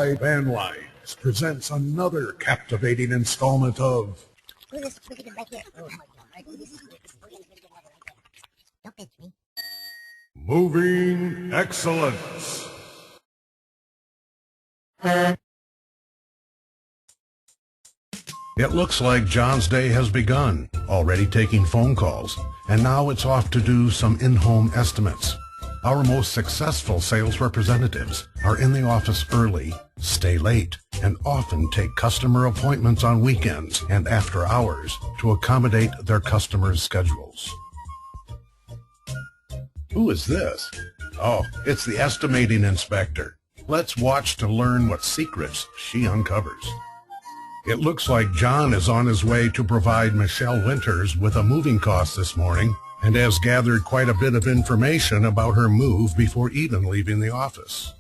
Van Lines presents another captivating installment of Moving Excellence. It looks like John's day has begun, already taking phone calls, and now it's off to do some in-home estimates. Our most successful sales representatives are in the office early, stay late, and often take customer appointments on weekends and after hours to accommodate their customers' schedules. Who is this? Oh, it's the estimating inspector. Let's watch to learn what secrets she uncovers. It looks like John is on his way to provide Michelle Winters with a moving cost this morning and has gathered quite a bit of information about her move before even leaving the office.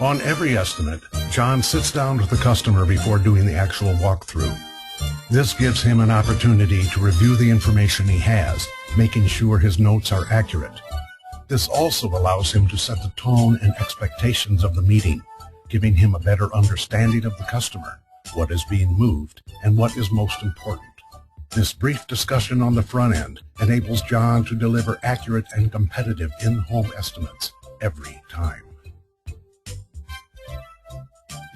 On every estimate, John sits down with the customer before doing the actual walkthrough. This gives him an opportunity to review the information he has, making sure his notes are accurate. This also allows him to set the tone and expectations of the meeting, giving him a better understanding of the customer, what is being moved, and what is most important. This brief discussion on the front end enables John to deliver accurate and competitive in-home estimates every time.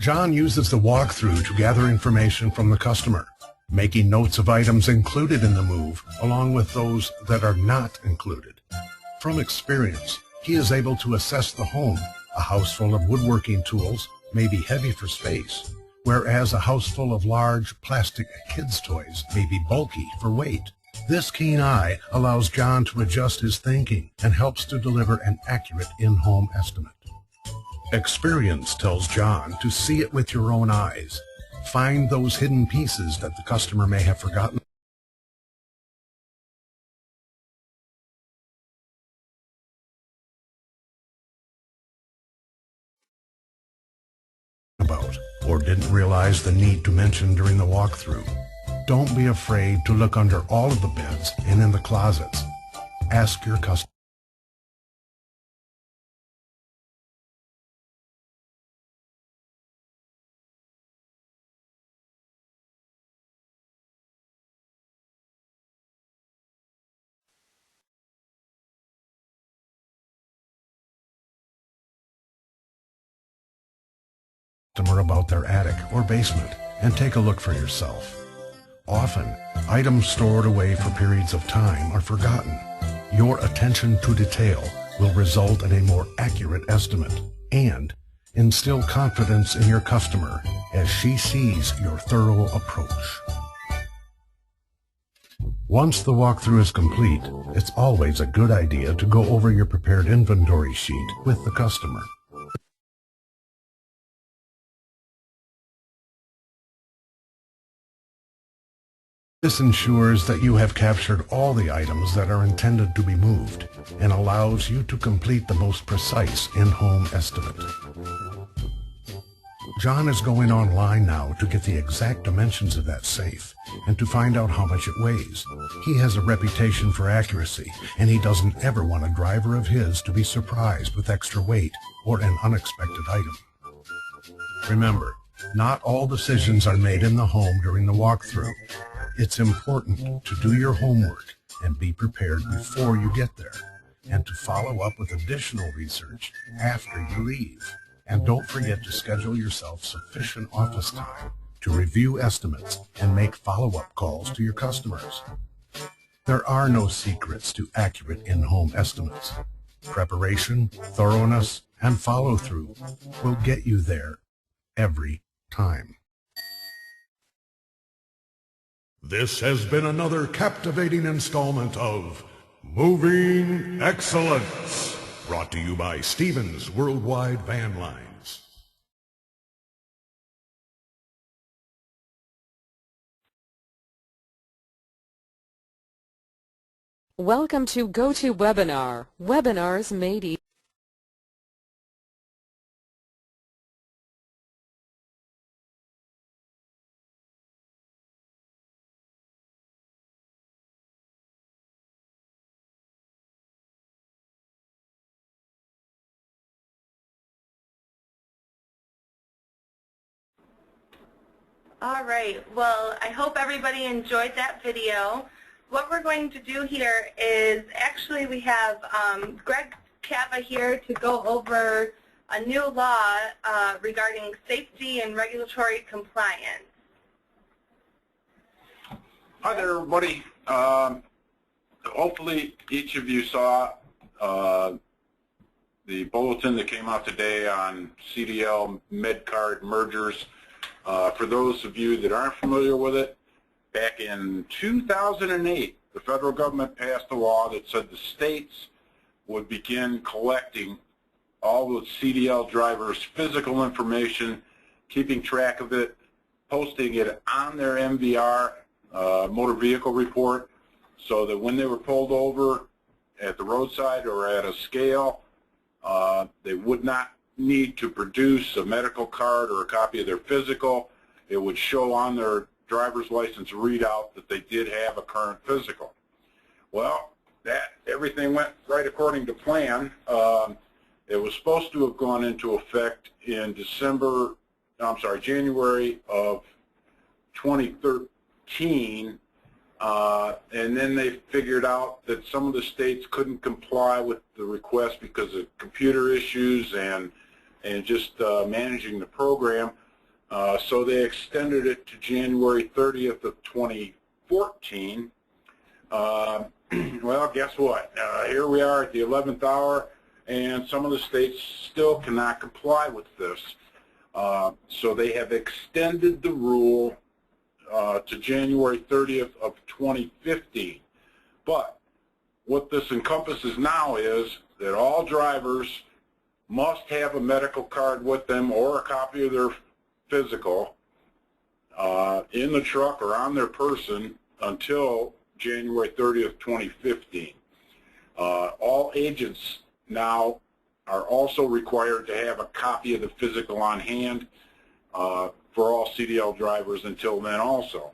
John uses the walkthrough to gather information from the customer, making notes of items included in the move along with those that are not included. From experience, he is able to assess the home. A house full of woodworking tools may be heavy for space, whereas a house full of large plastic kids' toys may be bulky for weight. This keen eye allows John to adjust his thinking and helps to deliver an accurate in-home estimate. Experience tells John to see it with your own eyes. Find those hidden pieces that the customer may have forgotten about or didn't realize the need to mention during the walkthrough. Don't be afraid to look under all of the beds and in the closets. Ask your customer about their attic or basement and take a look for yourself. Often, items stored away for periods of time are forgotten. Your attention to detail will result in a more accurate estimate and instill confidence in your customer as she sees your thorough approach. Once the walkthrough is complete, it's always a good idea to go over your prepared inventory sheet with the customer. This ensures that you have captured all the items that are intended to be moved and allows you to complete the most precise in-home estimate. John is going online now to get the exact dimensions of that safe and to find out how much it weighs. He has a reputation for accuracy, and he doesn't ever want a driver of his to be surprised with extra weight or an unexpected item. Remember, not all decisions are made in the home during the walkthrough. It's important to do your homework and be prepared before you get there, and to follow up with additional research after you leave. And don't forget to schedule yourself sufficient office time to review estimates and make follow-up calls to your customers. There are no secrets to accurate in-home estimates. Preparation, thoroughness, and follow-through will get you there every time. This has been another captivating installment of Moving Excellence, brought to you by Stevens Worldwide Van Lines. Welcome to GoToWebinar. Webinars made easy. All right, well, I hope everybody enjoyed that video. What we're going to do here is actually we have Greg Cava here to go over a new law regarding safety and regulatory compliance. Hi there, everybody. Hopefully each of you saw the bulletin that came out today on CDL MedCard mergers. For those of you that aren't familiar with it, back in 2008, the federal government passed a law that said the states would begin collecting all the CDL drivers' physical information, keeping track of it, posting it on their MVR, motor vehicle report, so that when they were pulled over at the roadside or at a scale, they would not need to produce a medical card or a copy of their physical. It would show on their driver's license readout that they did have a current physical. Well, everything went right according to plan. It was supposed to have gone into effect in January of 2013, and then they figured out that some of the states couldn't comply with the request because of computer issues and just managing the program. So they extended it to January 30th of 2014. Well, guess what? Here we are at the 11th hour, and some of the states still cannot comply with this. So they have extended the rule to January 30th of 2015. But what this encompasses now is that all drivers must have a medical card with them or a copy of their physical in the truck or on their person until January 30th, 2015. All agents now are also required to have a copy of the physical on hand for all CDL drivers until then also.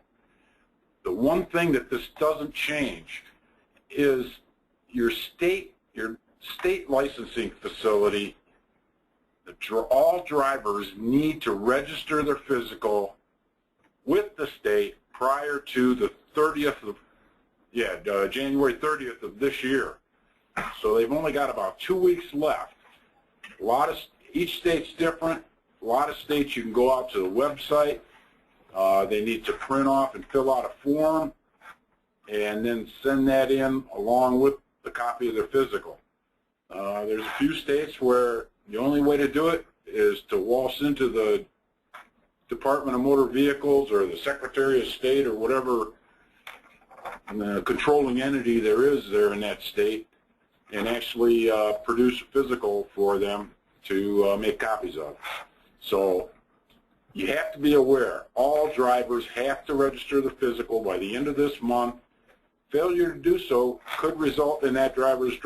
The one thing that this doesn't change is your state licensing facility. All drivers need to register their physical with the state prior to the 30th of, January 30th of this year. So they've only got about 2 weeks left. Each state's different. A lot of states you can go out to the website. They need to print off and fill out a form and then send that in along with the copy of their physical. There's a few states where the only way to do it is to waltz into the Department of Motor Vehicles or the Secretary of State or whatever controlling entity there is there in that state and actually produce a physical for them to make copies of. So you have to be aware, all drivers have to register the physical by the end of this month. Failure to do so could result in that driver's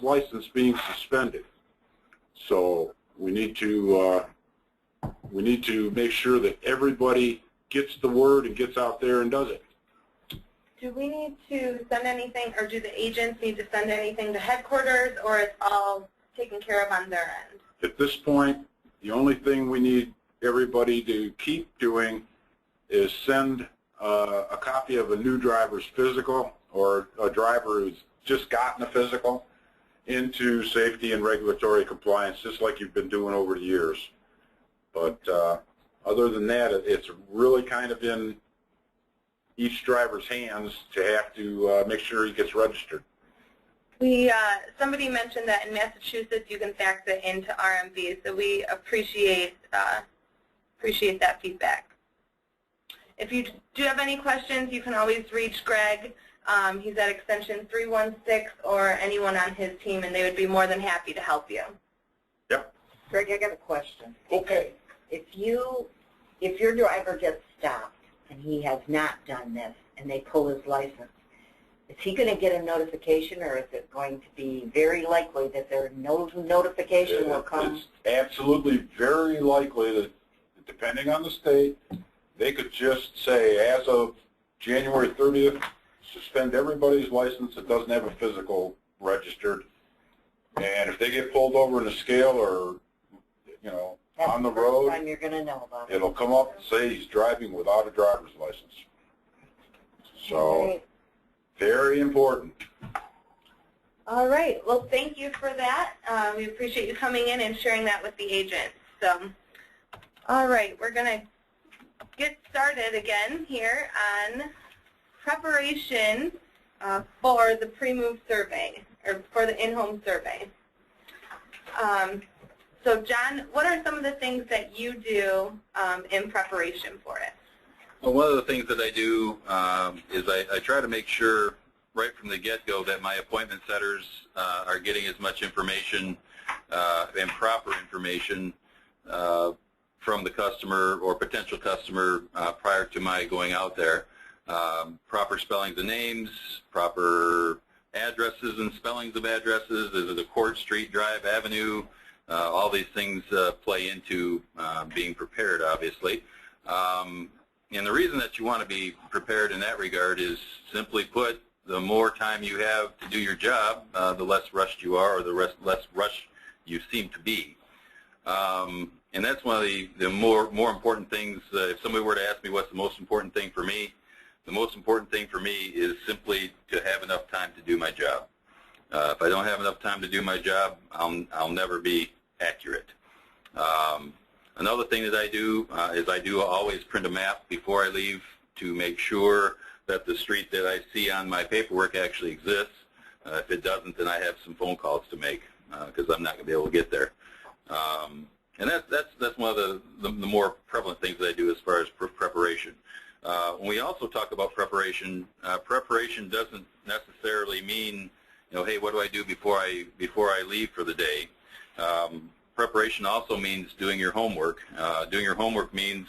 license being suspended. So we need to make sure that everybody gets the word and gets out there and does it. Do we need to send anything, or do the agents need to send anything to headquarters, or is all taken care of on their end? At this point, the only thing we need everybody to keep doing is send a copy of a new driver's physical or a driver who's just gotten a physical into safety and regulatory compliance, just like you've been doing over the years. But other than that, it's really kind of in each driver's hands to have to make sure he gets registered. Somebody mentioned that in Massachusetts you can fax it into RMV, so we appreciate that feedback. If you do have any questions, you can always reach Greg. He's at extension 316 or anyone on his team, and they would be more than happy to help you. Yep. Greg, I got a question. Okay. If your driver gets stopped and he has not done this and they pull his license, is he going to get a notification, or is it going to be very likely that there no notification will come? It's absolutely very likely that, depending on the state, they could just say, as of January 30th, suspend everybody's license that doesn't have a physical registered. And if they get pulled over in a scale or, you know, on the road, That's the first time you're going to know about it. it'll come up and say he's driving without a driver's license. So, Right. very important. All right. Well, thank you for that. We appreciate you coming in and sharing that with the agents. So, all right, we're going to get started again here on preparation for the pre-move survey, or for the in-home survey. So, John, what are some of the things that you do in preparation for it? Well, one of the things that I do is I try to make sure right from the get-go that my appointment setters are getting as much information and proper information from the customer or potential customer prior to my going out there. Proper spellings of names, proper addresses and spellings of addresses. Is it a court, street, drive, avenue? All these things play into being prepared, obviously. And the reason that you want to be prepared in that regard is, simply put, the more time you have to do your job, the less rushed you are, or the less rushed you seem to be. And that's one of the more important things. If somebody were to ask me what's the most important thing for me, the most important thing for me is simply to have enough time to do my job. If I don't have enough time to do my job, I'll never be accurate. Another thing that I do is I do always print a map before I leave to make sure that the street that I see on my paperwork actually exists. If it doesn't, then I have some phone calls to make because I'm not going to be able to get there. And that's one of the more prevalent things that I do as far as preparation. When we also talk about preparation, preparation doesn't necessarily mean, you know, hey, what do I do before I leave for the day? Preparation also means doing your homework. Doing your homework means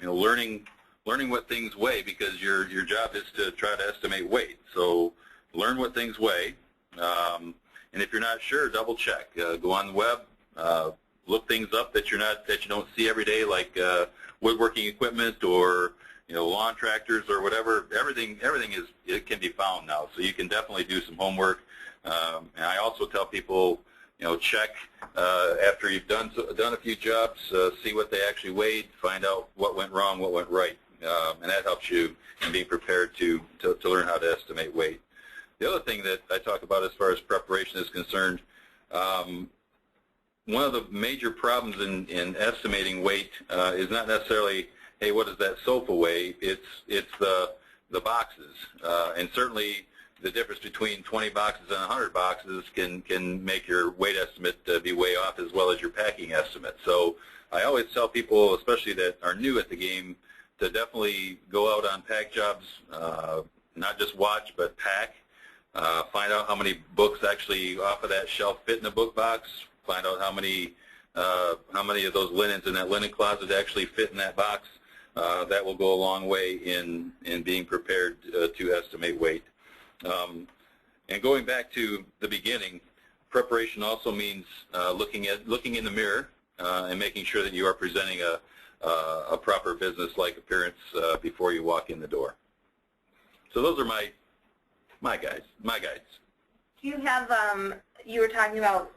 learning what things weigh, because your job is to try to estimate weight. So learn what things weigh, and if you're not sure, double check. Go on the web, look things up that you don't see every day, like woodworking equipment or lawn tractors or whatever. Everything can be found now, so you can definitely do some homework. And I also tell people, check after you've done a few jobs, see what they actually weighed, find out what went wrong, what went right, and that helps you in being prepared to learn how to estimate weight. The other thing that I talk about as far as preparation is concerned, one of the major problems in estimating weight is not necessarily, hey, what does that sofa weigh? It's the boxes, and certainly the difference between 20 boxes and 100 boxes can make your weight estimate be way off, as well as your packing estimate. So I always tell people, especially that are new at the game, to definitely go out on pack jobs, not just watch, but pack. Find out how many books actually off of that shelf fit in a book box. Find out how many of those linens in that linen closet actually fit in that box. That will go a long way in being prepared to estimate weight. And going back to the beginning, preparation also means looking in the mirror and making sure that you are presenting a proper business-like appearance before you walk in the door. So those are my guides. Do you have, you were talking about,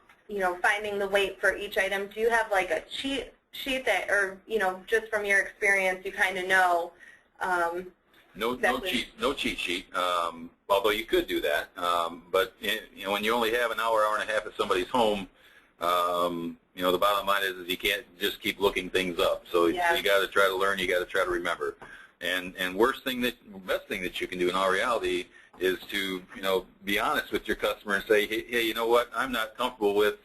finding the weight for each item. Do you have like a cheat sheet that, or, just from your experience, you kind of know? No cheat sheet. Although you could do that, but when you only have an hour and a half at somebody's home, the bottom line is you can't just keep looking things up. So yeah. You got to try to learn. You got to try to remember. And best thing that you can do in all reality is to be honest with your customer and say, hey, you know what? I'm not comfortable with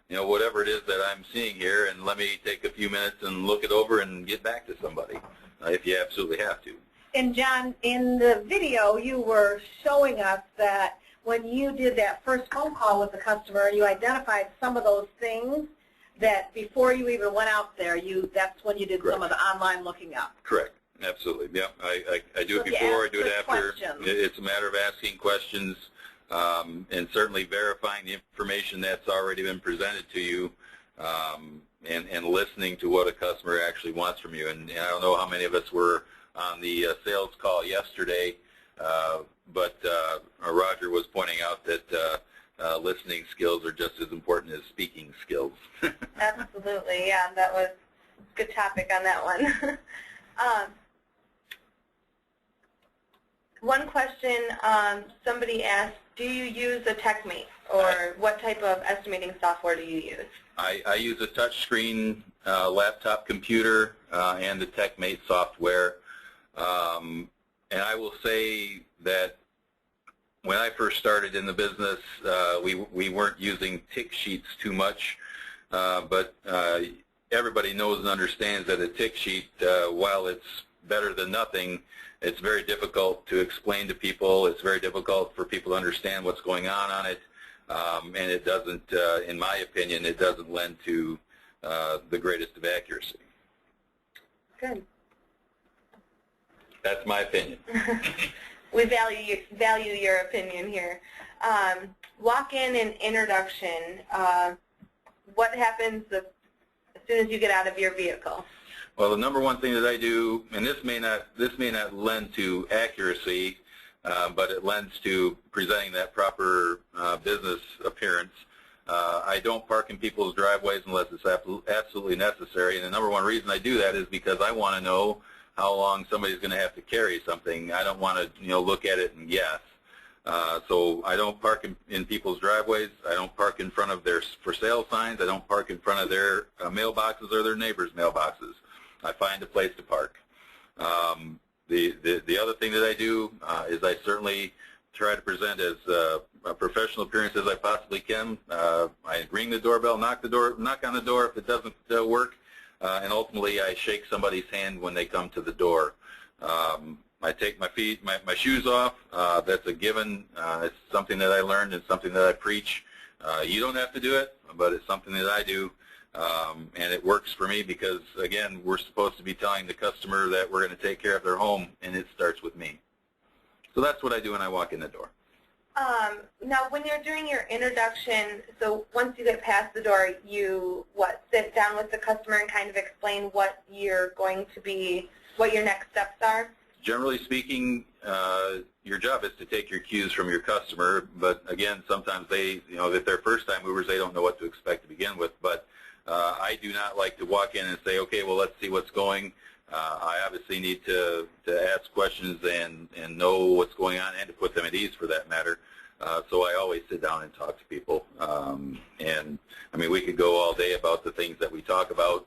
whatever it is that I'm seeing here, and let me take a few minutes and look it over and get back to somebody if you absolutely have to. And John, in the video, you were showing us that when you did that first phone call with the customer, you identified some of those things that before you even went out there, that's when you did Correct. Some of the online looking up. Correct. Absolutely. Yeah, I do So it you before, I ask do it good after. questions. It's a matter of asking questions and certainly verifying the information that's already been presented to you and listening to what a customer actually wants from you. And I don't know how many of us were on the sales call yesterday, but Roger was pointing out that listening skills are just as important as speaking skills. Absolutely, yeah, that was a good topic on that one. One question somebody asked, do you use a TechMate, or what type of estimating software do you use? I use a touchscreen laptop computer and the TechMate software. And I will say that when I first started in the business, we weren't using tick sheets too much, but everybody knows and understands that a tick sheet, while it's better than nothing, it's very difficult to explain to people. It's very difficult for people to understand what's going on it, and it doesn't, in my opinion, it doesn't lend to the greatest of accuracy. Good. That's my opinion. We value your opinion here. Walk-in and introduction. What happens as soon as you get out of your vehicle? Well, the number one thing that I do, and this may not lend to accuracy, but it lends to presenting that proper business appearance. I don't park in people's driveways unless it's absolutely necessary, and the number one reason I do that is because I want to know how long somebody's going to have to carry something. I don't want to, look at it and guess. So I don't park in people's driveways. I don't park in front of their for sale signs. I don't park in front of their mailboxes or their neighbors' mailboxes. I find a place to park. The other thing that I do is I certainly try to present as a professional appearance as I possibly can. I ring the doorbell, knock on the door if it doesn't work. And ultimately, I shake somebody's hand when they come to the door. I take my shoes off. That's a given. It's something that I learned and something that I preach. You don't have to do it, but it's something that I do, and it works for me because, again, we're supposed to be telling the customer that we're going to take care of their home, and it starts with me. So that's what I do when I walk in the door. Now, when you're doing your introduction, so once you get past the door, you sit down with the customer and kind of explain what you're going to be, what your next steps are? Generally speaking, your job is to take your cues from your customer, but again, sometimes they, if they're first-time movers, they don't know what to expect to begin with. But I do not like to walk in and say, okay, well, let's see what's going. I obviously need to ask questions and know what's going on and to put them at ease for that matter. So I always sit down and talk to people. And I mean, we could go all day about the things that we talk about,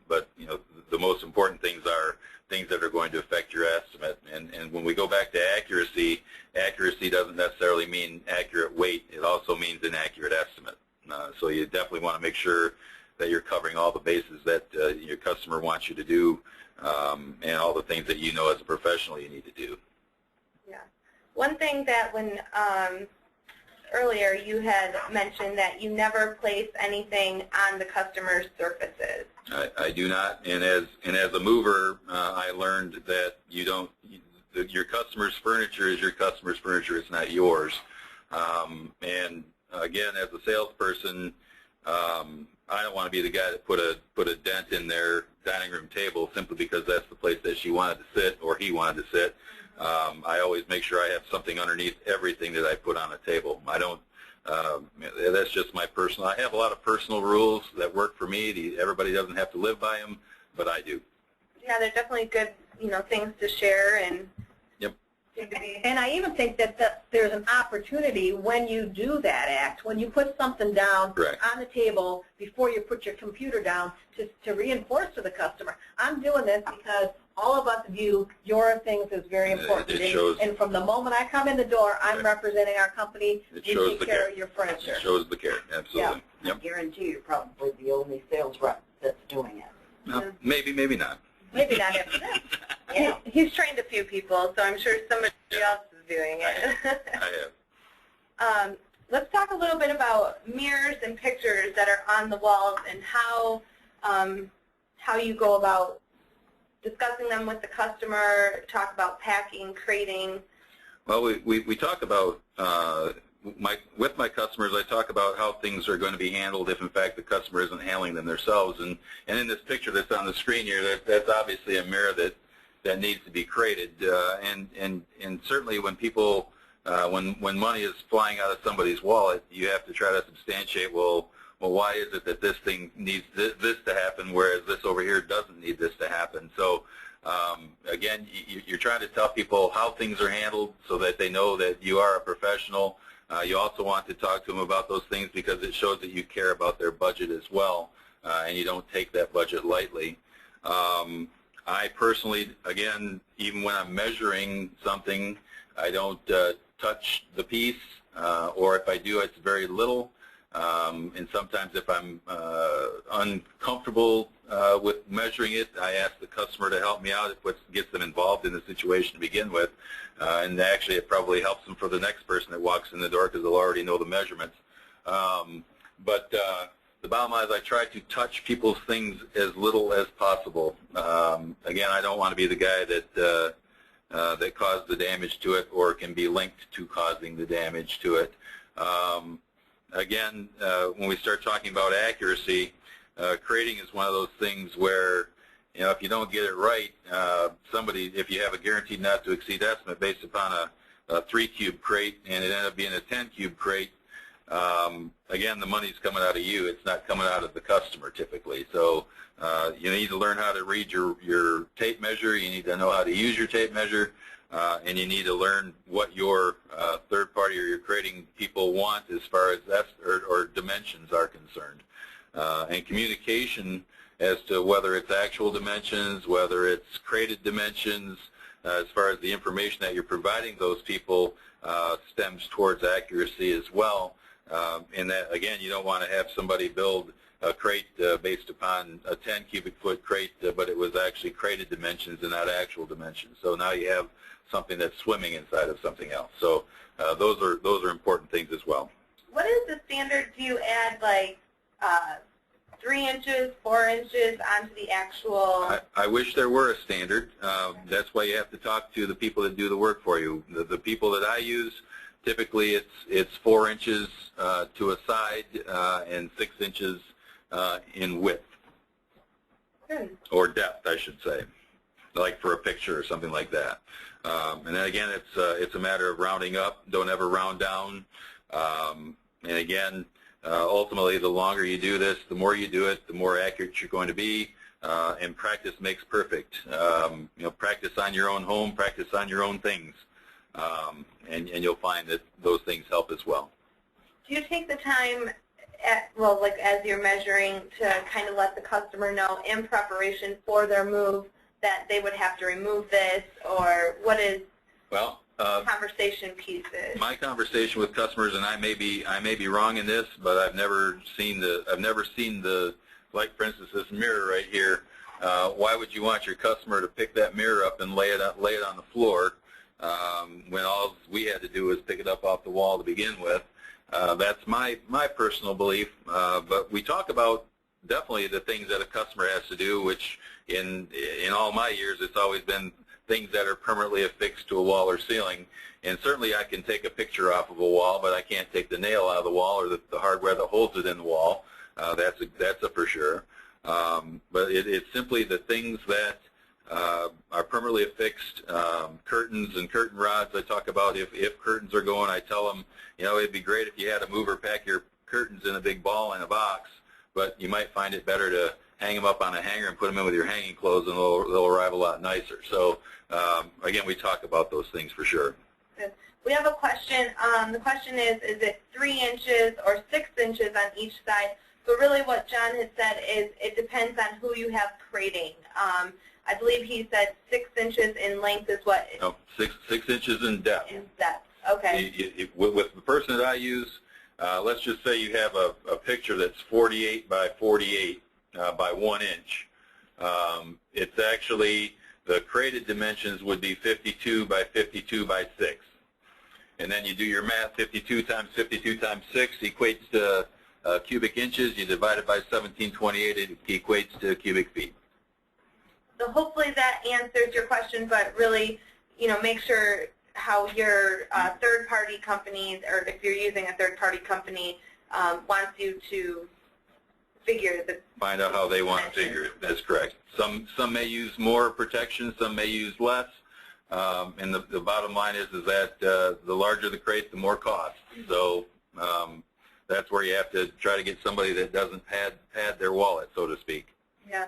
but the most important things are things that are going to affect your estimate. And when we go back to accuracy, accuracy doesn't necessarily mean accurate weight. It also means an accurate estimate. So you definitely want to make sure that you're covering all the bases that your customer wants you to do, and all the things that as a professional you need to do. Yeah. One thing that when earlier you had mentioned that you never place anything on the customer's surfaces. I do not, and as a mover, I learned that your customer's furniture is your customer's furniture. It's not yours. And again, as a salesperson, I don't want to be the guy that put a dent in their dining room table simply because that's the place that she wanted to sit or he wanted to sit. I always make sure I have something underneath everything that I put on a table. I don't. That's just my personal. I have a lot of personal rules that work for me. Everybody doesn't have to live by them, but I do. Yeah, they're definitely good, things to share and. Yep. And I even think that there's an opportunity when you do that act, when you put something down Correct. on the table before you put your computer down, to reinforce to the customer, I'm doing this because all of us view your things as very important. It shows, and from the moment I come in the door, I'm representing our company. It shows take the care care. of your furniture. It shows the care, absolutely. Yeah. Yep. I guarantee you're probably the only sales rep that's doing it. No, maybe not. Maybe not after this. Yeah. He's trained a few people, so I'm sure somebody else is doing it. I have. Let's talk a little bit about mirrors and pictures that are on the walls and how you go about discussing them with the customer, talk about packing, crating? Well, we talk about, with my customers, I talk about how things are going to be handled if, in fact, the customer isn't handling them themselves. And in this picture that's on the screen here, that's obviously a mirror that needs to be crated. And certainly when people, when money is flying out of somebody's wallet, you have to try to substantiate, well, why is it that this thing needs this to happen, whereas this over here doesn't need this to happen? So, again, you're trying to tell people how things are handled so that they know that you are a professional. You also want to talk to them about those things because it shows that you care about their budget as well, and you don't take that budget lightly. I personally, again, even when I'm measuring something, I don't touch the piece, or if I do, it's very little. And sometimes if I'm uncomfortable with measuring it, I ask the customer to help me out. It's what gets them involved in the situation to begin with. And actually it probably helps them for the next person that walks in the door because they'll already know the measurements. But the bottom line is I try to touch people's things as little as possible. Again, I don't want to be the guy that caused the damage to it or can be linked to causing the damage to it. Again, when we start talking about accuracy, crating is one of those things where, you know, if you don't get it right, if you have a guaranteed not to exceed estimate based upon a 3-cube crate and it ended up being a 10-cube crate, again, the money's coming out of you. It's not coming out of the customer typically. So you need to learn how to read your tape measure. You need to know how to use your tape measure. And you need to learn what your third party or your crating people want as far as or dimensions are concerned. And communication as to whether it's actual dimensions, whether it's crated dimensions, as far as the information that you're providing those people stems towards accuracy as well. And that, again, you don't want to have somebody build a crate based upon a 10 cubic foot crate, but it was actually crated dimensions and not actual dimensions. So now you have something that's swimming inside of something else. So those are important things as well. What is the standard? Do you add like 3 inches, 4 inches onto the actual? I wish there were a standard. That's why you have to talk to the people that do the work for you. The people that I use, typically it's 4 inches to a side and 6 inches in width, or depth, I should say, like for a picture or something like that. And then again, it's a matter of rounding up. Don't ever round down. And again, ultimately, the longer you do this, the more you do it, the more accurate you're going to be. And practice makes perfect. You know, practice on your own home, practice on your own things, and you'll find that those things help as well. Do you take the time, like as you're measuring, to kind of let the customer know in preparation for their move that they would have to remove this, or what is conversation pieces? My conversation with customers, and I may be wrong in this, but I've never seen the like for instance this mirror right here. Why would you want your customer to pick that mirror up and lay it on the floor when all we had to do was pick it up off the wall to begin with? That's my personal belief, but we talk about definitely the things that a customer has to do, which in all my years it's always been things that are permanently affixed to a wall or ceiling. And certainly I can take a picture off of a wall, but I can't take the nail out of the wall or the hardware that holds it in the wall. That's a for sure. But it's simply the things that are permanently affixed. Curtains and curtain rods, I talk about if curtains are going, I tell them, you know, it'd be great if you had a mover pack your curtains in a big ball in a box, but you might find it better to hang them up on a hanger and put them in with your hanging clothes, and they'll arrive a lot nicer. So again, we talk about those things for sure. Good. We have a question. The question is it 3 inches or 6 inches on each side? So really what John has said is it depends on who you have crating. I believe he said 6 inches in length is what? No, 6 inches in depth. In depth, okay. With the person that I use, let's just say you have a picture that's 48 by 48 by 1 inch. It's actually, the crated dimensions would be 52 by 52 by 6. And then you do your math, 52 times 52 times 6 equates to cubic inches. You divide it by 1728, it equates to cubic feet. So hopefully that answers your question, but really, make sure how your third-party companies, or if you're using a third-party company, wants you to figure the... Find out how they want to figure it. That's correct. Some may use more protection, some may use less. And the bottom line is that the larger the crate, the more cost. So that's where you have to try to get somebody that doesn't pad their wallet, so to speak. Yeah.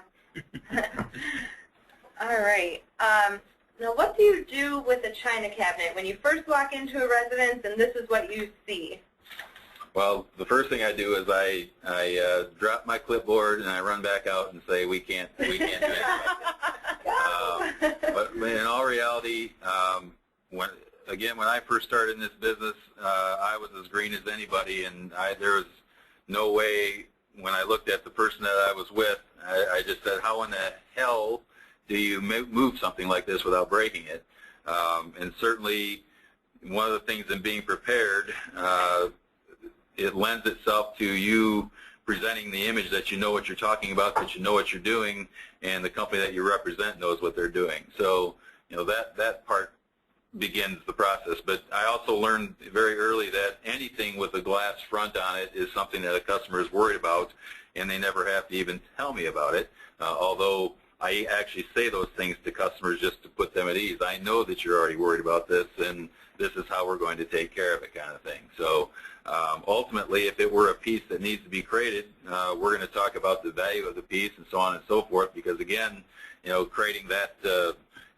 All right. Now, what do you do with a china cabinet when you first walk into a residence and this is what you see? Well, the first thing I do is I drop my clipboard and I run back out and say we can't do anything like that. But in all reality, when I first started in this business, I was as green as anybody, and there was no way. When I looked at the person that I was with, I just said, how in the hell do you move something like this without breaking it? And certainly, one of the things in being prepared, it lends itself to you presenting the image that you know what you're talking about, that you know what you're doing, and the company that you represent knows what they're doing. So, that part begins the process. But I also learned very early that anything with a glass front on it is something that a customer is worried about, and they never have to even tell me about it, although I actually say those things to customers just to put them at ease. I know that you're already worried about this, and this is how we're going to take care of it, kind of thing. So ultimately, if it were a piece that needs to be crated, we're going to talk about the value of the piece and so on and so forth, because again, crating that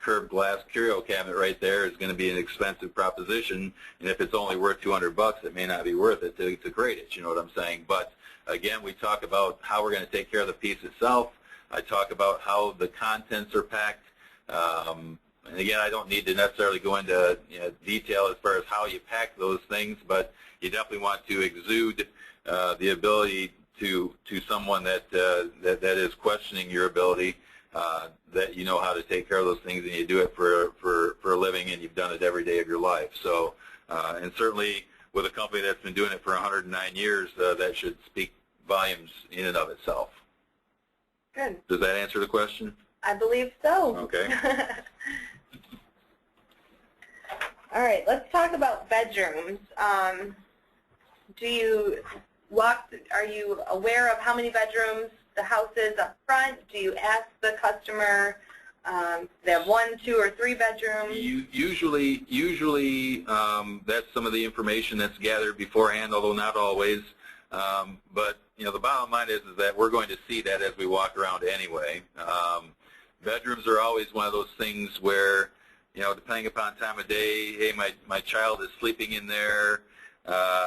curved glass curio cabinet right there is going to be an expensive proposition, and if it's only worth $200, it may not be worth it to crate it, you know what I'm saying? But again, we talk about how we're going to take care of the piece itself. I talk about how the contents are packed. And again, I don't need to necessarily go into detail as far as how you pack those things, but you definitely want to exude the ability to someone that is questioning your ability, that you know how to take care of those things, and you do it for a living, and you've done it every day of your life. So, and certainly with a company that's been doing it for 109 years, that should speak volumes in and of itself. Good. Does that answer the question? I believe so. Okay. All right, let's talk about bedrooms. Are you aware of how many bedrooms the house is up front? Do you ask the customer they have 1, 2, or 3 bedrooms? Usually that's some of the information that's gathered beforehand, although not always. But the bottom line is that we're going to see that as we walk around anyway. Bedrooms are always one of those things where, depending upon time of day, hey, my child is sleeping in there.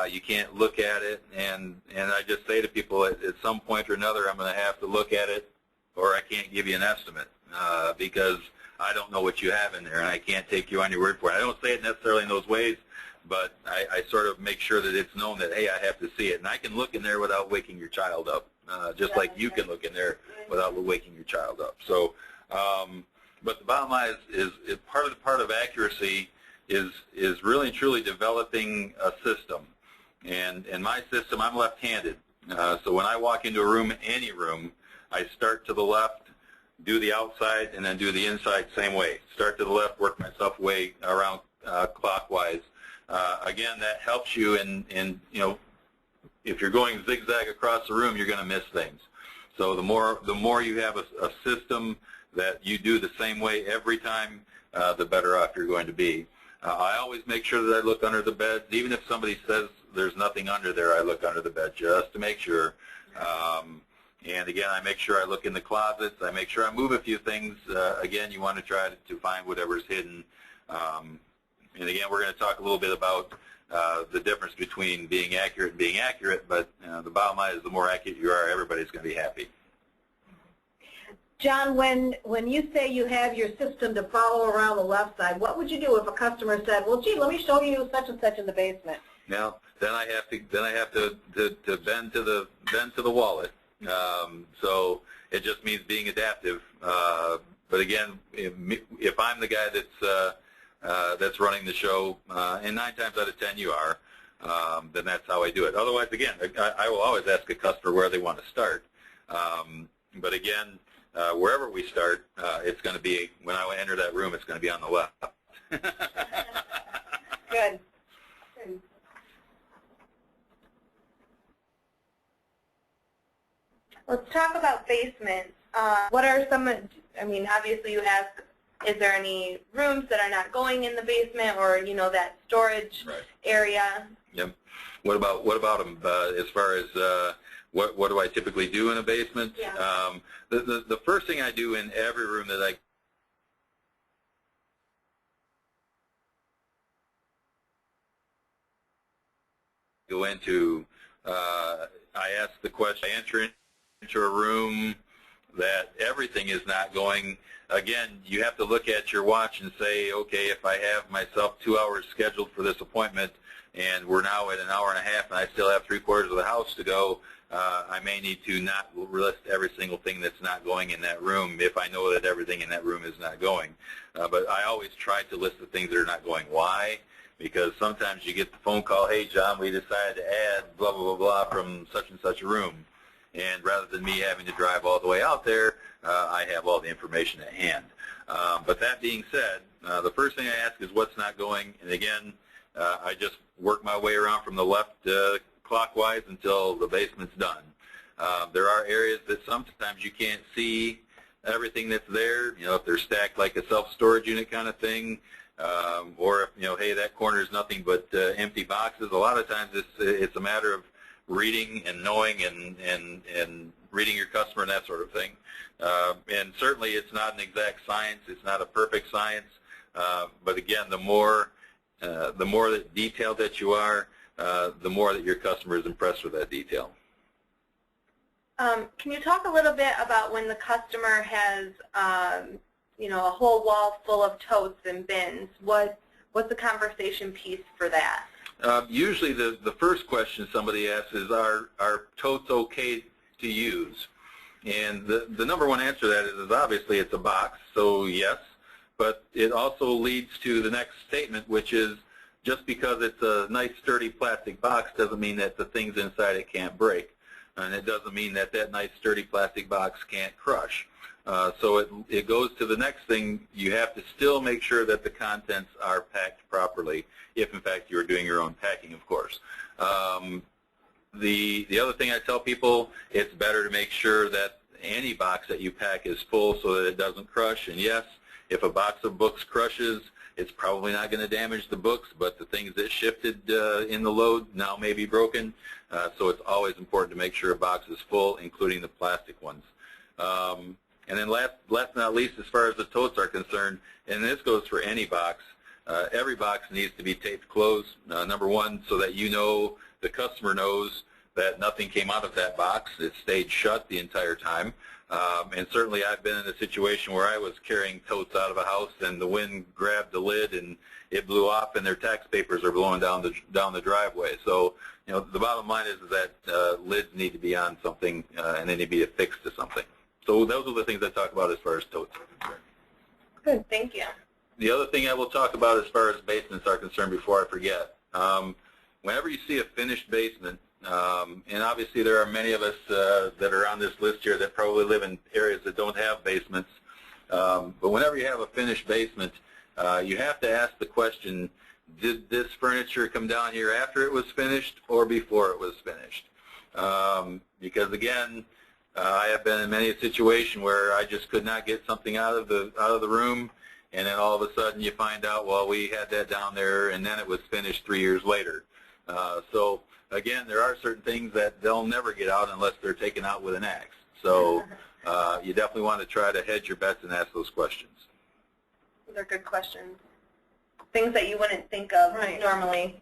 You can't look at it, and I just say to people, at some point or another, I'm going to have to look at it, or I can't give you an estimate because I don't know what you have in there, and I can't take you on your word for it. I don't say it necessarily in those ways, but I sort of make sure that it's known that, hey, I have to see it, and I can look in there without waking your child up, just like you can look in there without waking your child up. So, but the bottom line is part of accuracy is really and truly developing a system. And in my system, I'm left-handed. So when I walk into a room, any room, I start to the left, do the outside, and then do the inside same way. Start to the left, work myself way around clockwise. Again, that helps you in if you're going zigzag across the room, you're going to miss things. So the more you have a system that you do the same way every time, the better off you're going to be. I always make sure that I look under the bed. Even if somebody says there's nothing under there, I look under the bed just to make sure. And again, I make sure I look in the closets. I make sure I move a few things. Again, you want to try to find whatever's hidden. And again, we're going to talk a little bit about the difference between being accurate and being accurate, but the bottom line is the more accurate you are, everybody's going to be happy. John, when you say you have your system to follow around the left side, what would you do if a customer said, well, gee, let me show you such and such in the basement? Now, then I have to bend to the wallet. So it just means being adaptive. But again, if I'm the guy that's running the show, and 9 times out of 10 you are, then that's how I do it. Otherwise, again, I will always ask a customer where they want to start. But again, wherever we start, it's going to be, when I enter that room, it's going to be on the left. Good. Let's talk about basements. What are some, I mean, obviously you ask, is there any rooms that are not going in the basement, or, you know, that storage area? Yep. What about them as far as what do I typically do in a basement? Yeah. The first thing I do in every room that I go into, I ask the question, I enter into a room that everything is not going. Again, you have to look at your watch and say, okay, if I have myself 2 hours scheduled for this appointment and we're now at an hour and a half and I still have 3/4 of the house to go, I may need to not list every single thing that's not going in that room if I know that everything in that room is not going. But I always try to list the things that are not going. Why? Because sometimes you get the phone call, hey, John, we decided to add blah, blah, blah, blah from such and such a room. And rather than me having to drive all the way out there, I have all the information at hand. But that being said, the first thing I ask is what's not going. And again, I just work my way around from the left clockwise until the basement's done. There are areas that sometimes you can't see everything that's there, you know, if they're stacked like a self-storage unit kind of thing, or if, you know, hey, that corner is nothing but empty boxes. A lot of times it's a matter of reading and knowing and reading your customer and that sort of thing. And certainly it's not an exact science. It's not a perfect science. But again, the more detailed that you are, the more that your customer is impressed with that detail. Can you talk a little bit about when the customer has, you know, a whole wall full of totes and bins? What's the conversation piece for that? Usually the first question somebody asks is, are totes okay to use? And the number one answer to that is obviously it's a box, so yes. But it also leads to the next statement, which is just because it's a nice sturdy plastic box doesn't mean that the things inside it can't break. And it doesn't mean that that nice sturdy plastic box can't crush. So it goes to the next thing. You have to still make sure that the contents are packed properly, if in fact you're doing your own packing, of course. The other thing I tell people, it's better to make sure that any box that you pack is full so that it doesn't crush. And yes, if a box of books crushes, it's probably not going to damage the books, but the things that shifted in the load now may be broken. So it's always important to make sure a box is full, including the plastic ones. And then last but not least, as far as the totes are concerned, and this goes for any box, every box needs to be taped closed, number one, so that you know, the customer knows that nothing came out of that box. It stayed shut the entire time. And certainly I've been in a situation where I was carrying totes out of a house and the wind grabbed the lid and it blew off and their tax papers are blowing down the driveway. So, you know, the bottom line is that lids need to be on something and they need to be affixed to something. So those are the things I talk about as far as totes are concerned. Good, thank you. The other thing I will talk about as far as basements are concerned before I forget, whenever you see a finished basement, and obviously there are many of us that are on this list here that probably live in areas that don't have basements, but whenever you have a finished basement, you have to ask the question, did this furniture come down here after it was finished or before it was finished? Because again, I have been in many a situation where I just could not get something out of the room, and then all of a sudden you find out, well, we had that down there, and then it was finished 3 years later. So again, there are certain things that they'll never get out unless they're taken out with an axe. So you definitely want to try to hedge your bets and ask those questions. Those are good questions. Things that you wouldn't think of normally.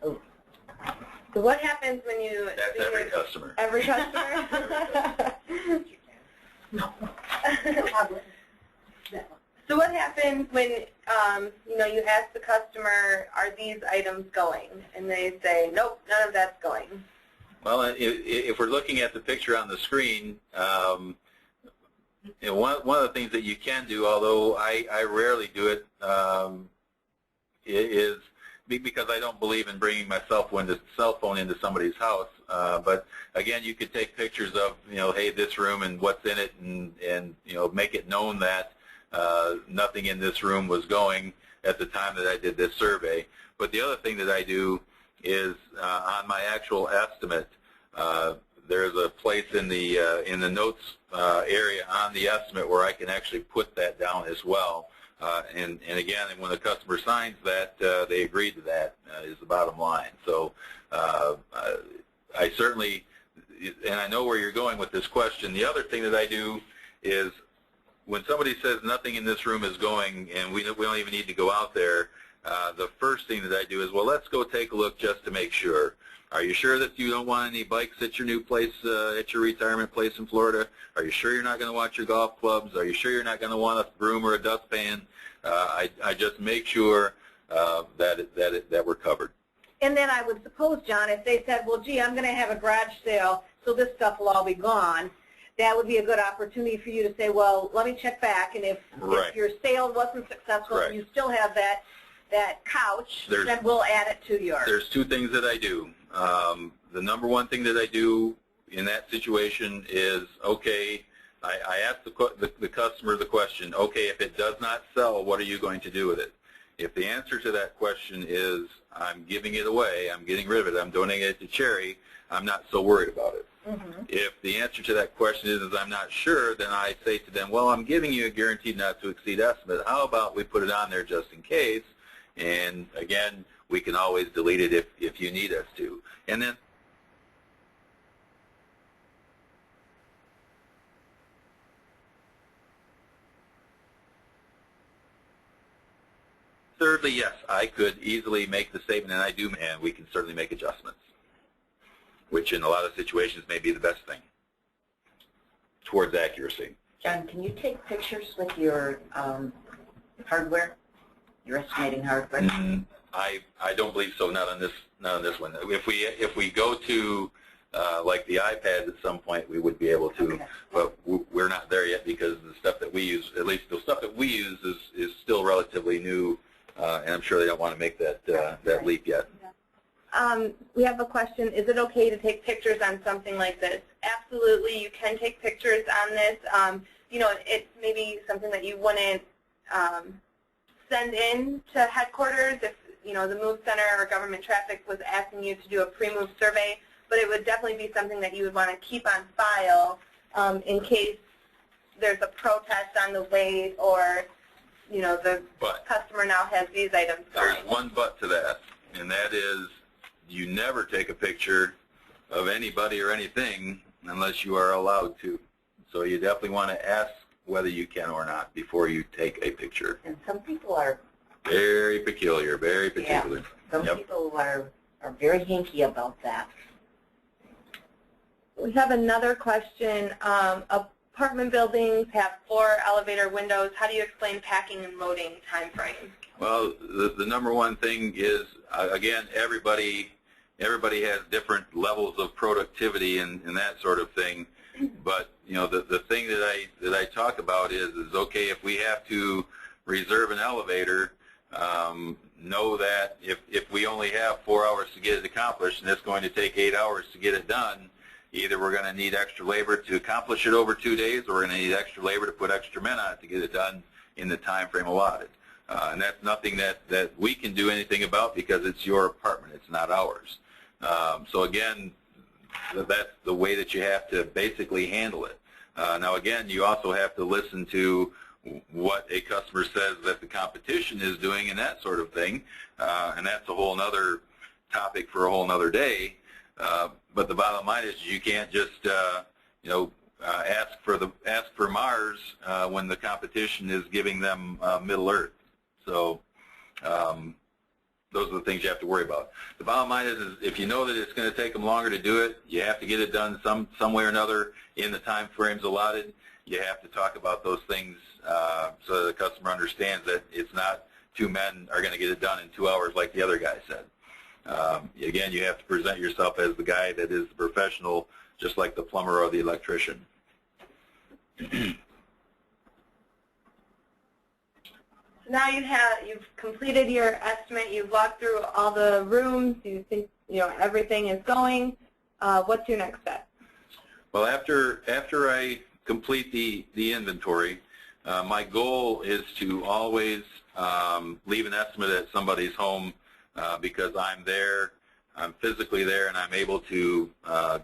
Oh. So what happens when you... That's every customer. Every customer? No. So what happens when, you know, you ask the customer, are these items going? And they say, nope, none of that's going. Well, if we're looking at the picture on the screen, you know, one of the things that you can do, although I rarely do it, is because I don't believe in bringing my cell phone into somebody's house. But again, you could take pictures of, hey, this room and what's in it, and make it known that nothing in this room was going at the time that I did this survey. But the other thing that I do is on my actual estimate, there's a place in the notes area on the estimate where I can actually put that down as well. And again, when the customer signs that, they agreed to that is the bottom line. So I certainly, and I know where you're going with this question. The other thing that I do is when somebody says nothing in this room is going and we don't even need to go out there, the first thing that I do is, well, let's go take a look just to make sure. Are you sure that you don't want any bikes at your new place, at your retirement place in Florida? Are you sure you're not going to want your golf clubs? Are you sure you're not going to want a broom or a dustpan? I just make sure that we're covered. And then I would suppose, John, if they said, well, gee, I'm going to have a garage sale, so this stuff will all be gone, that would be a good opportunity for you to say, well, let me check back, and if your sale wasn't successful and you still have that couch, then we'll add it to yours. There's two things that I do. The number one thing that I do in that situation is, okay, I ask the customer the question, okay, if it does not sell, what are you going to do with it? If the answer to that question is, I'm giving it away, I'm getting rid of it, I'm donating it to charity, I'm not so worried about it. Mm-hmm. If the answer to that question is I'm not sure, then I say to them, well, I'm giving you a guaranteed not to exceed estimate. How about we put it on there just in case? And again, we can always delete it if you need us to. And then thirdly, yes, I could easily make the statement, and I do, and we can certainly make adjustments, which in a lot of situations may be the best thing towards accuracy. John, can you take pictures with your hardware, your estimating hardware? I don't believe so. Not on this one. If we go to like the iPad at some point, we would be able to, okay. But we're not there yet because the stuff that we use, at least the stuff that we use, is still relatively new, and I'm sure they don't want to make that leap yet. We have a question. Is it okay to take pictures on something like this? Absolutely, you can take pictures on this. It's maybe something that you wouldn't send in to headquarters if the Move Center or Government Traffic was asking you to do a pre-move survey, but it would definitely be something that you would want to keep on file in case there's a protest on the way or the customer now has these items going. There's one but to that, and that is you never take a picture of anybody or anything unless you are allowed to. So you definitely want to ask whether you can or not before you take a picture. And some people are very peculiar, very particular. Yeah, some people are very hinky about that. We have another question. Apartment buildings have 4 elevator windows. How do you explain packing and loading time frame? Well, the number one thing is, again, everybody has different levels of productivity and that sort of thing. But the thing that I talk about is okay, if we have to reserve an elevator, know that if we only have 4 hours to get it accomplished and it's going to take 8 hours to get it done, either we're going to need extra labor to accomplish it over 2 days, or we're going to need extra labor to put extra men on it to get it done in the time frame allotted. And that's nothing that we can do anything about because it's your apartment, it's not ours. So again, that's the way that you have to basically handle it. Now again, you also have to listen to what a customer says that the competition is doing and that sort of thing, and that's a whole other topic for a whole other day. But the bottom line is you can't just ask for Mars when the competition is giving them Middle Earth. So those are the things you have to worry about. The bottom line is if you know that it's going to take them longer to do it, you have to get it done some way or another in the time frames allotted. You have to talk about those things so that the customer understands that it's not 2 men are going to get it done in 2 hours like the other guy said. Again, you have to present yourself as the guy that is the professional, just like the plumber or the electrician. So now you've completed your estimate. You've walked through all the rooms. You think everything is going. What's your next step? Well, after I complete the inventory, my goal is to always leave an estimate at somebody's home because I'm there, I'm physically there, and I'm able to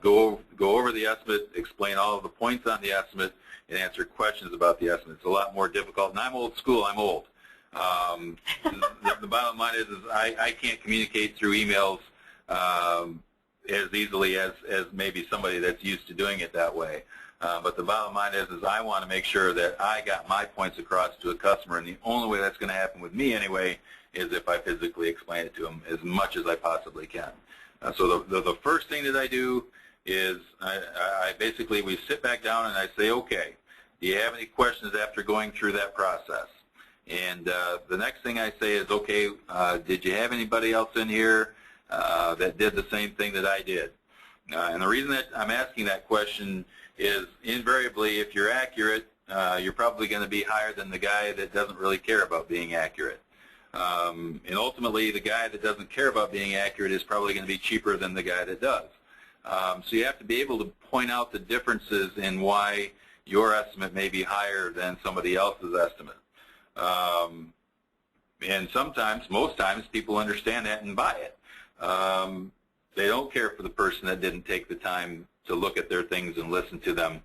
go over the estimate, explain all of the points on the estimate, and answer questions about the estimate. It's a lot more difficult, and I'm old school. I'm old. The bottom line is I can't communicate through emails as easily as maybe somebody that's used to doing it that way. But the bottom line is I want to make sure that I got my points across to a customer, and the only way that's going to happen with me anyway is if I physically explain it to them as much as I possibly can. So the first thing that I do is I basically, we sit back down and I say, okay, do you have any questions after going through that process? And the next thing I say is, okay, did you have anybody else in here that did the same thing that I did? And the reason that I'm asking that question is invariably, if you're accurate, you're probably going to be higher than the guy that doesn't really care about being accurate. And ultimately, the guy that doesn't care about being accurate is probably going to be cheaper than the guy that does. So you have to be able to point out the differences in why your estimate may be higher than somebody else's estimate. And sometimes, most times, people understand that and buy it. They don't care for the person that didn't take the time to look at their things and listen to them.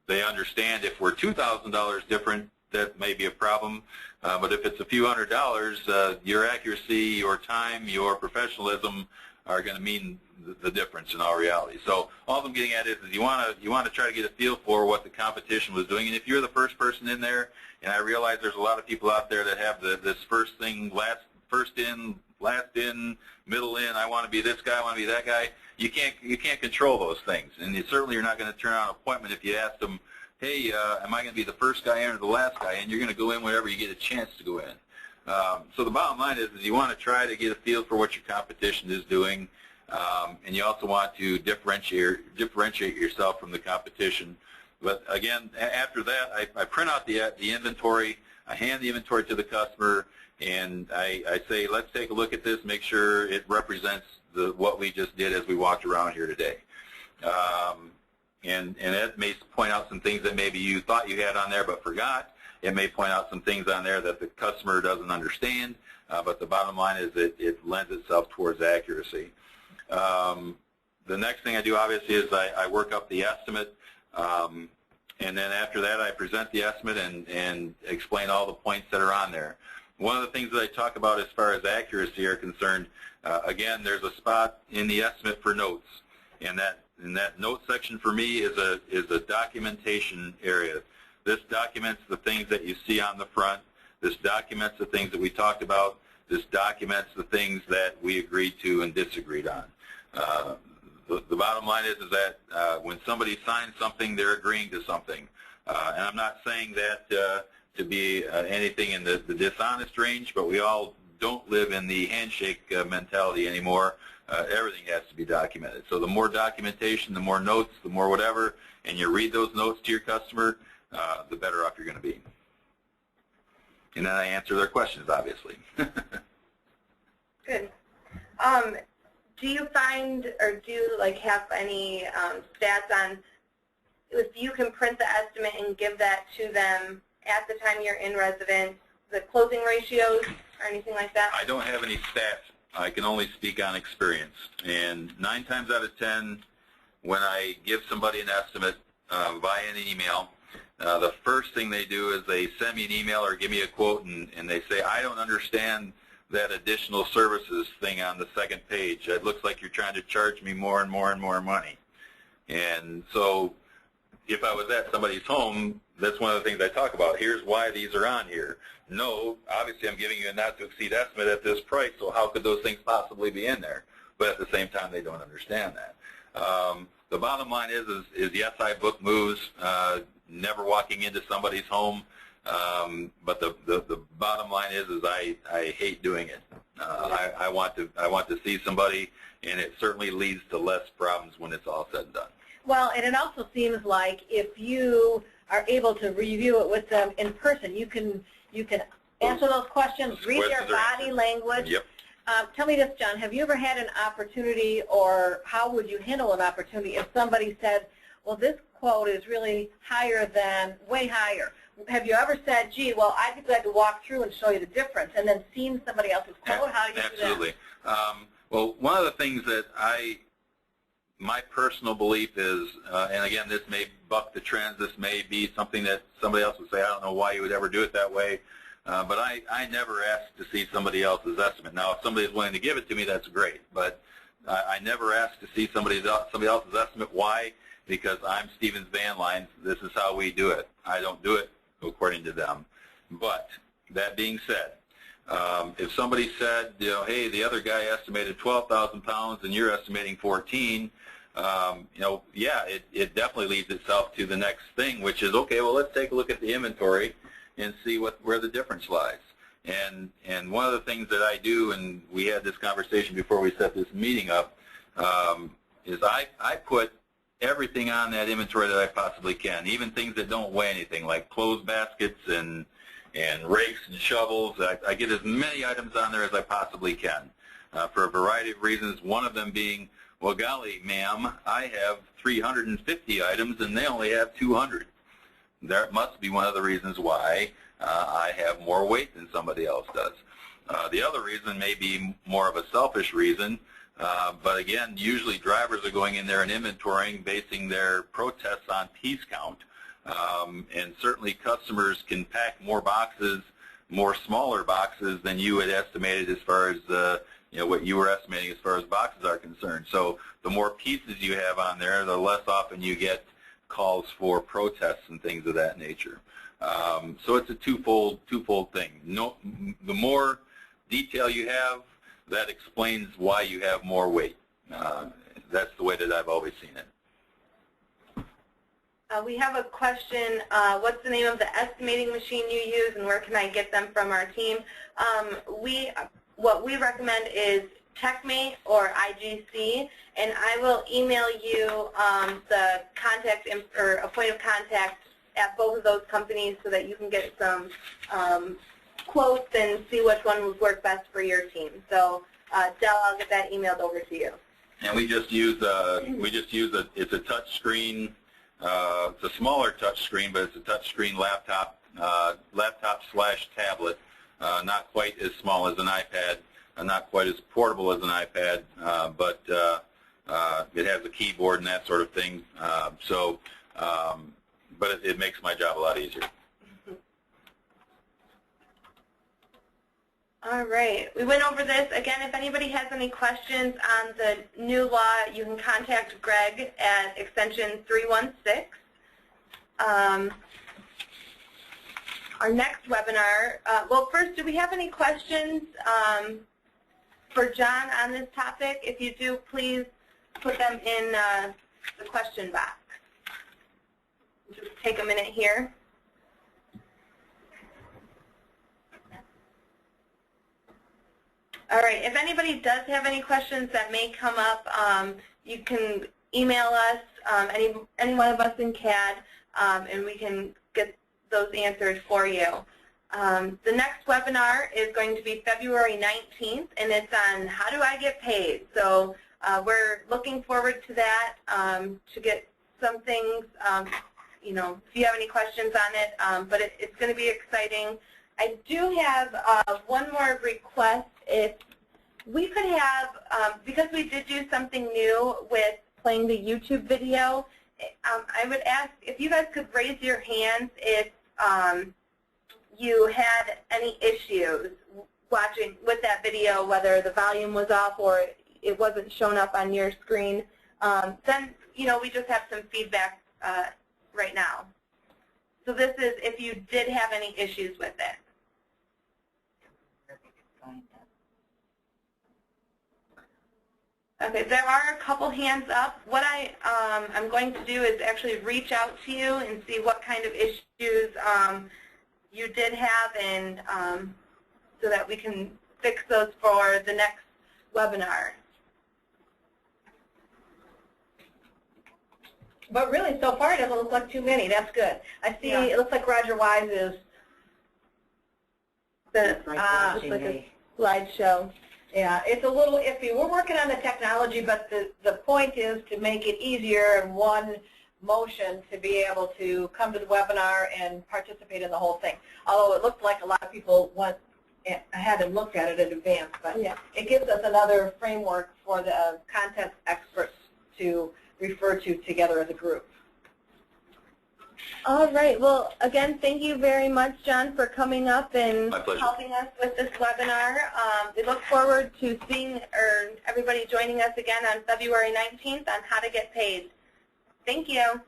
They understand if we're $2,000 different, that may be a problem. But if it's a few $100s, your accuracy, your time, your professionalism are going to mean the difference in all reality. So all I'm getting at is you want to try to get a feel for what the competition was doing. And if you're the first person in there, and I realize there's a lot of people out there that have this first thing, first in, last in, middle in, I want to be this guy, I want to be that guy. You can't control those things, and you're not going to turn on an appointment if you ask them, hey, am I going to be the first guy in or the last guy in? You're going to go in whenever you get a chance to go in. So the bottom line is you want to try to get a feel for what your competition is doing, and you also want to differentiate yourself from the competition. But again, after that, I print out the inventory, I hand the inventory to the customer, and I say, let's take a look at this, make sure it represents what we just did as we walked around here today. And that may point out some things that maybe you thought you had on there but forgot. It may point out some things on there that the customer doesn't understand, but the bottom line is that it lends itself towards accuracy. The next thing I do, obviously, is I work up the estimate, and then after that I present the estimate and explain all the points that are on there. One of the things that I talk about as far as accuracy are concerned, again, there's a spot in the estimate for notes, and that note section for me is a documentation area. This documents the things that you see on the front. This documents the things that we talked about. This documents the things that we agreed to and disagreed on. The bottom line is that when somebody signs something, they're agreeing to something. And I'm not saying that to be anything in the dishonest range, but we all don't live in the handshake mentality anymore. Everything has to be documented. So the more documentation, the more notes, the more whatever, and you read those notes to your customer, the better off you're going to be. And then I answer their questions, obviously. Good. Do you find, or do you have any stats on if you can print the estimate and give that to them at the time you're in residence, the closing ratios or anything like that? I don't have any stats. I can only speak on experience. And 9 times out of 10, when I give somebody an estimate via an email, the first thing they do is they send me an email or give me a quote, and they say, I don't understand that additional services thing on the second page. It looks like you're trying to charge me more and more and more money. And so if I was at somebody's home, that's one of the things I talk about. Here's why these are on here. No, obviously I'm giving you a not to exceed estimate at this price, so how could those things possibly be in there? But at the same time, they don't understand that. The bottom line is yes, I book moves, never walking into somebody's home, but the bottom line is I hate doing it. I want to see somebody, and it certainly leads to less problems when it's all said and done. Well, and it also seems like if you are able to review it with them in person, you can You can answer those questions, read their Questions are body answered. language. Yep. Tell me this, John, have you ever had an opportunity, or how would you handle an opportunity if somebody said, well, this quote is really higher than, way higher? Have you ever said, gee, well, I'd be glad to walk through and show you the difference, and then seen somebody else's quote? How do you do that? Absolutely. Well, one of the things that my personal belief is, and again, this may buck the trends, this may be something that somebody else would say, I don't know why you would ever do it that way, but I never ask to see somebody else's estimate. Now, if somebody is willing to give it to me, that's great, but I never ask to see somebody else's estimate. Why? Because I'm Stevens Van Lines. This is how we do it. I don't do it according to them. But that being said, if somebody said, you know, hey, the other guy estimated 12,000 pounds and you're estimating 14, you know, yeah, it definitely leads itself to the next thing, which is, okay, well, let's take a look at the inventory and see where the difference lies. And one of the things that I do, and we had this conversation before we set this meeting up, is I put everything on that inventory that I possibly can, even things that don't weigh anything, like clothes baskets and rakes and shovels. I get as many items on there as I possibly can for a variety of reasons, one of them being, well, golly, ma'am, I have 350 items and they only have 200. That must be one of the reasons why I have more weight than somebody else does. The other reason may be more of a selfish reason, but again, usually drivers are going in there and inventorying, basing their protests on piece count. And certainly customers can pack more boxes, more smaller boxes than you had estimated as far as you know, what you were estimating as far as boxes are concerned. So the more pieces you have on there, the less often you get calls for protests and things of that nature. So it's a twofold thing. No, the more detail you have, that explains why you have more weight. That's the way that I've always seen it. We have a question. What's the name of the estimating machine you use, and where can I get them from our team? What we recommend is TechMate or IGC, and I will email you the contact or a point of contact at both of those companies so that you can get some quotes and see which one would work best for your team. So, Del, I'll get that emailed over to you. And we just use it's a touch screen. It's a smaller touch screen, but it's a touch screen laptop slash tablet. Not quite as small as an iPad, not quite as portable as an iPad, but it has a keyboard and that sort of thing. But it makes my job a lot easier. All right. We went over this. Again, if anybody has any questions on the new law, you can contact Greg at extension 316. Our next webinar, well, first, do we have any questions for John on this topic? If you do, please put them in the question box. Just take a minute here. All right, if anybody does have any questions that may come up, you can email us, any one of us in CAD, and we can get those answered for you. The next webinar is going to be February 19th, and it's on how do I get paid. So we're looking forward to that, to get some things, you know, if you have any questions on it, but it's going to be exciting. I do have one more request. If we could have, because we did do something new with playing the YouTube video, I would ask if you guys could raise your hands if you had any issues watching with that video, whether the volume was off or it wasn't shown up on your screen. Then, you know, we just have some feedback right now. So this is if you did have any issues with it. Okay, there are a couple hands up. What I'm going to do is actually reach out to you and see what kind of issues you did have, and so that we can fix those for the next webinar. But really, so far, it doesn't look like too many. That's good. I see, Yeah. It looks like Roger Wise is It's Like like watching a slideshow. Yeah, it's a little iffy. We're working on the technology, but the point is to make it easier in one motion to be able to come to the webinar and participate in the whole thing. Although it looked like a lot of people went ahead and looked at it in advance, but Yeah. it gives us another framework for the content experts to refer to together as a group. All right. Well, again, thank you very much, John, for coming up and My pleasure. helping us with this webinar. We look forward to seeing everybody joining us again on February 19th on how to get paid. Thank you.